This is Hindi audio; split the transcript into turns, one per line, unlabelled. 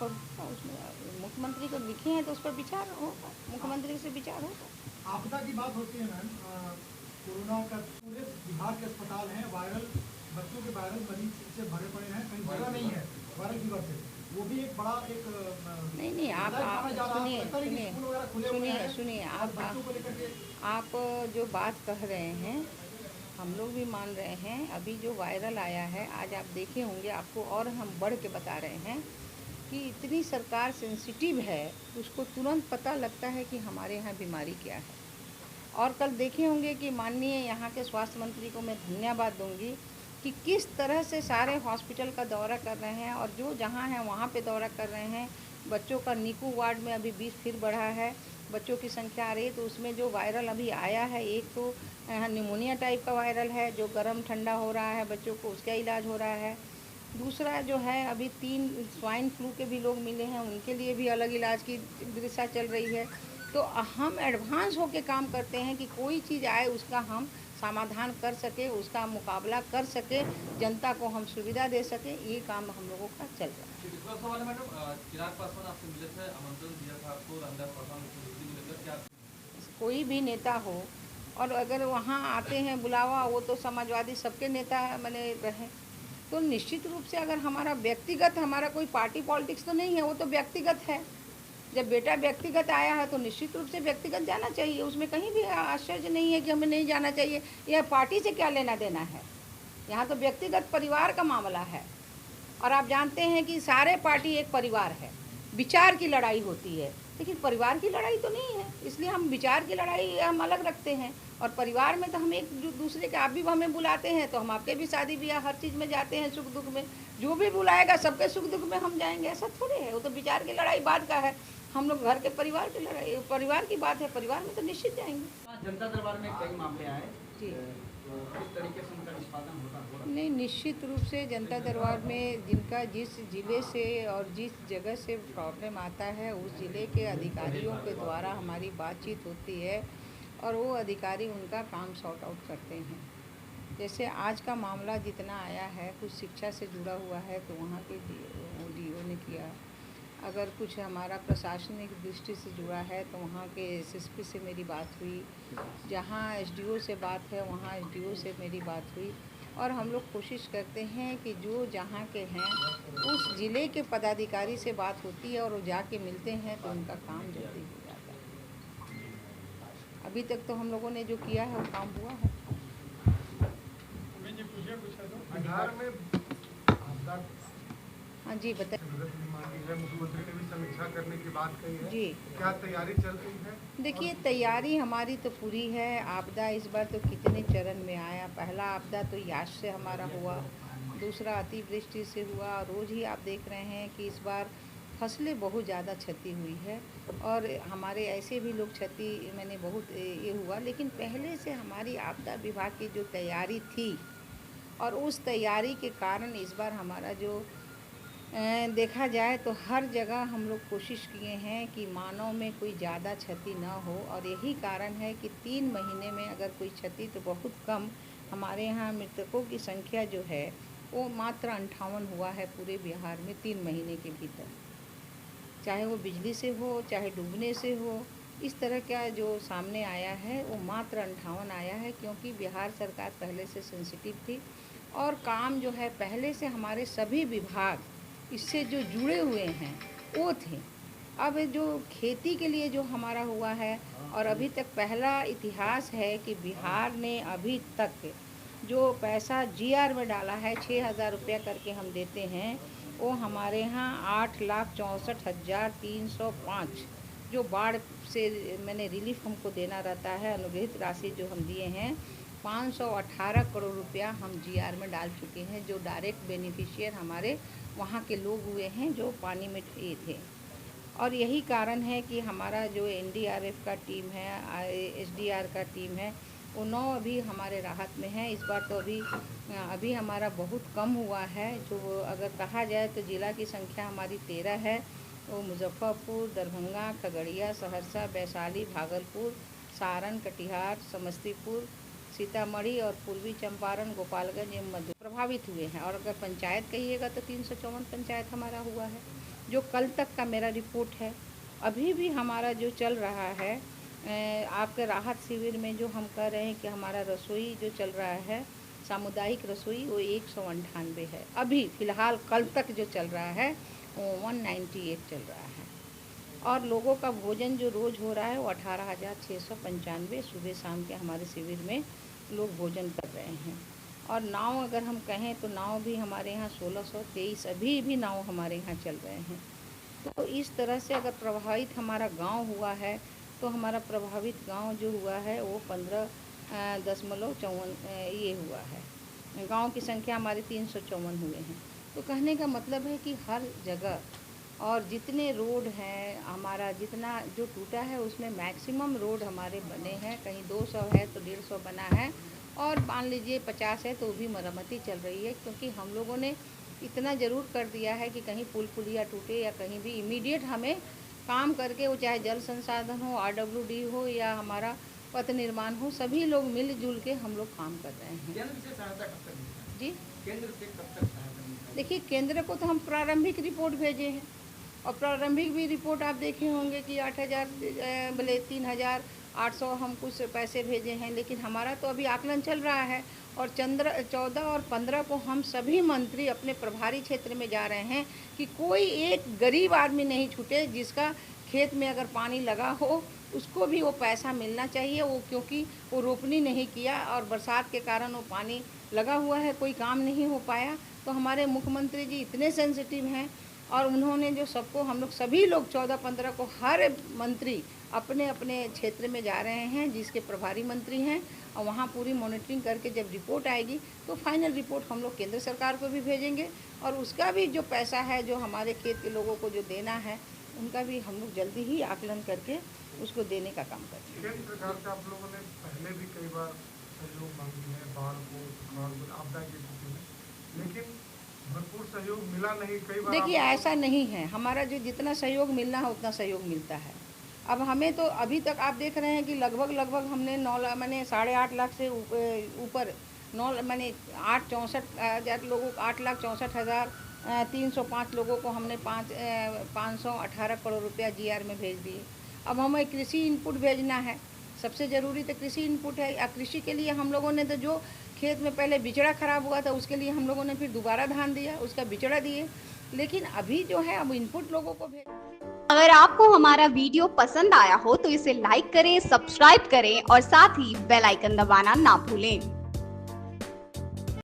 पर होगा उसमें मुख्यमंत्री को लिखे हैं तो उस पर विचार होगा, मुख्यमंत्री से विचार होगा।
आपदा की बात होती है मैम, कोरोना का पूरे बिहार के अस्पताल हैं, वायरल बच्चों के वायरल मरीज से भरे पड़े हैं, कहीं जगह नहीं है वायरल फीवर से। वो भी एक बड़ा एक
नहीं आप सुनिए आप
बच्चों को लेकर के
आप जो बात कह रहे हैं हम लोग भी मान रहे हैं। अभी जो वायरल आया है आज आप देखे होंगे, आपको और हम बढ़ के बता रहे हैं कि इतनी सरकार सेंसिटिव है, उसको तुरंत पता लगता है कि हमारे यहाँ बीमारी क्या है। और कल देखे होंगे कि माननीय यहाँ के स्वास्थ्य मंत्री को मैं धन्यवाद दूंगी कि किस तरह से सारे हॉस्पिटल का दौरा कर रहे हैं और जो जहाँ है वहाँ पे दौरा कर रहे हैं। बच्चों का नीकू वार्ड में अभी 20 फिर बढ़ा है बच्चों की संख्या आ रही है, तो उसमें जो वायरल अभी आया है, एक तो निमोनिया टाइप का वायरल है जो गर्म ठंडा हो रहा है बच्चों को, उसका इलाज हो रहा है। दूसरा जो है अभी 3 स्वाइन फ्लू के भी लोग मिले हैं, उनके लिए भी अलग इलाज की दिशा चल रही है। तो हम एडवांस होकर काम करते हैं कि कोई चीज़ आए उसका हम समाधान कर सके, उसका मुकाबला कर सके, जनता को हम सुविधा दे सके, ये काम हम लोगों का चल रहा है।
मैडम चिराग पासवान आपसे मिले थे, आमंत्रण दिया था आपको, रामदास पासवान मुख्यमंत्री को लेकर, क्या
कोई भी नेता हो और अगर वहाँ आते हैं बुलावा, वो तो समाजवादी सबके नेता मैंने रहे, तो निश्चित रूप से अगर हमारा व्यक्तिगत, हमारा कोई पार्टी पॉलिटिक्स तो नहीं है, वो तो व्यक्तिगत है। जब बेटा व्यक्तिगत आया है तो निश्चित रूप से व्यक्तिगत जाना चाहिए, उसमें कहीं भी आश्चर्य नहीं है कि हमें नहीं जाना चाहिए। यह पार्टी से क्या लेना देना है, यहाँ तो व्यक्तिगत परिवार का मामला है। और आप जानते हैं कि सारे पार्टी एक परिवार है, विचार की लड़ाई होती है, लेकिन परिवार की लड़ाई तो नहीं है, इसलिए हम विचार की लड़ाई हम अलग रखते हैं। और परिवार में तो हम एक दूसरे के, आप भी हमें बुलाते हैं तो हम आपके भी शादी ब्याह हर चीज़ में जाते हैं, सुख दुख में जो भी बुलाएगा सबके सुख दुख में हम जाएंगे, ऐसा थोड़े है। वो तो विचार की लड़ाई बात का है, हम लोग घर के परिवार की लड़ाई, परिवार की बात है, परिवार में तो निश्चित जाएंगे।
जनता दरबार में कई मामले आए
जी,
तो किस तरीके से उनका निष्पादन होगा?
नहीं, निश्चित रूप से जनता दरबार में जिनका जिस ज़िले से और जिस जगह से प्रॉब्लम आता है उस ज़िले के अधिकारियों के द्वारा हमारी बातचीत होती है और वो अधिकारी उनका काम सॉर्ट आउट करते हैं। जैसे आज का मामला जितना आया है कुछ शिक्षा से जुड़ा हुआ है तो वहाँ के डीओ ने किया, अगर कुछ हमारा प्रशासनिक दृष्टि से जुड़ा है तो वहाँ के एसएसपी से मेरी बात हुई, जहाँ एसडीओ से बात है वहाँ एसडीओ से मेरी बात हुई। और हम लोग कोशिश करते हैं कि जो जहाँ के हैं उस ज़िले के पदाधिकारी से बात होती है और वो जाके मिलते हैं तो उनका काम जल्दी हो जाता है। अभी तक तो हम लोगों ने जो किया है वो काम हुआ है।
बिहार में
हाँ जी, बताइए।
मुख्यमंत्री ने भी समीक्षा करने की बात कही है
जी,
क्या तैयारी चल रही है?
देखिए तैयारी हमारी तो पूरी है। आपदा इस बार तो कितने चरण में आया, पहला आपदा तो याश से हमारा हुआ, दूसरा अतिवृष्टि से हुआ, रोज़ ही आप देख रहे हैं कि इस बार फसलें बहुत ज़्यादा क्षति हुई है और हमारे ऐसे भी लोग क्षति मैंने बहुत ये हुआ। लेकिन पहले से हमारी आपदा विभाग की जो तैयारी थी और उस तैयारी के कारण इस बार हमारा जो देखा जाए तो हर जगह हम लोग कोशिश किए हैं कि मानव में कोई ज़्यादा क्षति ना हो। और यही कारण है कि 3 महीने में अगर कोई क्षति तो बहुत कम, हमारे यहाँ मृतकों की संख्या जो है वो मात्र 58 हुआ है पूरे बिहार में 3 महीने के भीतर, चाहे वो बिजली से हो चाहे डूबने से हो। इस तरह का जो सामने आया है वो मात्र 58 आया है, क्योंकि बिहार सरकार पहले से सेंसिटिव थी और काम जो है पहले से हमारे सभी विभाग इससे जो जुड़े हुए हैं वो थे। अब जो खेती के लिए जो हमारा हुआ है और अभी तक पहला इतिहास है कि बिहार ने अभी तक जो पैसा जीआर में डाला है 6,000 रुपया करके हम देते हैं, वो हमारे यहाँ 8,64,305 जो बाढ़ से मैंने रिलीफ हमको देना रहता है, अनुग्रहित राशि जो हम दिए हैं 518 करोड़ रुपया हम जीआर में डाल चुके हैं, जो डायरेक्ट बेनिफिशियर हमारे वहाँ के लोग हुए हैं जो पानी में ये थे। और यही कारण है कि हमारा जो एनडीआरएफ का टीम है, एसडीआर का टीम है, वो 9 अभी हमारे राहत में है। इस बार तो अभी हमारा बहुत कम हुआ है। जो अगर कहा जाए तो ज़िला की संख्या हमारी 13 है, वो मुजफ्फरपुर, दरभंगा, खगड़िया, सहरसा, वैशाली, भागलपुर, सारण, कटिहार, समस्तीपुर, सीतामढ़ी और पूर्वी चंपारण, गोपालगंज एवं मध्य प्रभावित हुए हैं। और अगर पंचायत कहिएगा तो 354 पंचायत हमारा हुआ है। जो कल तक का मेरा रिपोर्ट है, अभी भी हमारा जो चल रहा है आपके राहत शिविर में जो हम कह रहे हैं कि हमारा रसोई जो चल रहा है सामुदायिक रसोई, वो 198 है। अभी फ़िलहाल कल तक जो चल रहा है वो 198 चल रहा है। और लोगों का भोजन जो रोज़ हो रहा है वो 18,695 सुबह शाम के हमारे शिविर में लोग भोजन कर रहे हैं। और नाव अगर हम कहें तो नाव भी हमारे यहाँ 1623 अभी भी नाव हमारे यहाँ चल रहे हैं। तो इस तरह से अगर प्रभावित हमारा गांव हुआ है तो हमारा प्रभावित गांव जो हुआ है वो 15.54 ये हुआ है। गांव की संख्या हमारे 354 हुए हैं। तो कहने का मतलब है कि हर जगह और जितने रोड हैं हमारा जितना जो टूटा है उसमें मैक्सिमम रोड हमारे बने हैं। कहीं 200 है तो 150 बना है, और मान लीजिए 50 है तो भी मरम्मती चल रही है, क्योंकि हम लोगों ने इतना ज़रूर कर दिया है कि कहीं पुल पुलिया टूटे या कहीं भी इमीडिएट हमें काम करके, वो चाहे जल संसाधन हो, RWD हो या हमारा पथ निर्माण हो, सभी लोग मिलजुल के हम लोग काम कर रहे हैं।
केंद्र से सहायता कब तक मिलता है?
जी,
केंद्र से कब तक सहायता मिलता है?
देखिए केंद्र को तो हम प्रारंभिक रिपोर्ट भेजे हैं, और प्रारंभिक भी रिपोर्ट आप देखे होंगे कि 3,800 हम कुछ पैसे भेजे हैं। लेकिन हमारा तो अभी आकलन चल रहा है, और 14 और 15 को हम सभी मंत्री अपने प्रभारी क्षेत्र में जा रहे हैं कि कोई एक गरीब आदमी नहीं छूटे जिसका खेत में अगर पानी लगा हो उसको भी वो पैसा मिलना चाहिए। वो क्योंकि वो रोपनी नहीं किया और बरसात के कारण वो पानी लगा हुआ है, कोई काम नहीं हो पाया। तो हमारे मुख्यमंत्री जी इतने सेंसिटिव हैं, और उन्होंने जो सबको हम लोग सभी लोग 14-15 को हर मंत्री अपने अपने क्षेत्र में जा रहे हैं जिसके प्रभारी मंत्री हैं, और वहाँ पूरी मॉनिटरिंग करके जब रिपोर्ट आएगी तो फाइनल रिपोर्ट हम लोग केंद्र सरकार को भी भेजेंगे, और उसका भी जो पैसा है जो हमारे खेत के लोगों को जो देना है उनका भी हम लोग जल्दी ही आकलन करके उसको देने का काम करेंगे।
केंद्र सरकार से आप लोगों ने पहले भी कई बार सहयोग मांगी है, बाढ़ को आपदा की स्थिति में, लेकिन भरपूर सहयोग मिला नहीं। कई बार
देखिए ऐसा नहीं है, हमारा जो जितना सहयोग मिलना है उतना सहयोग मिलता है। अब हमें तो अभी तक आप देख रहे हैं कि लगभग हमने 8.5 लाख से ऊपर 8,64,000 लोगों 8,64,305 लोगों को हमने 518 करोड़ रुपया GR में भेज दिए। अब हमें कृषि इनपुट भेजना है, सबसे ज़रूरी तो कृषि इनपुट है। या कृषि के लिए हम लोगों ने तो जो खेत में पहले बिचड़ा खराब हुआ था उसके लिए हम लोगों ने फिर दोबारा धान दिया, उसका बिचड़ा दिए। लेकिन अभी जो है अब इनपुट लोगों को भेज।
अगर आपको हमारा वीडियो पसंद आया हो तो इसे लाइक करें, सब्सक्राइब करें और साथ ही बेल आइकन दबाना ना भूलें।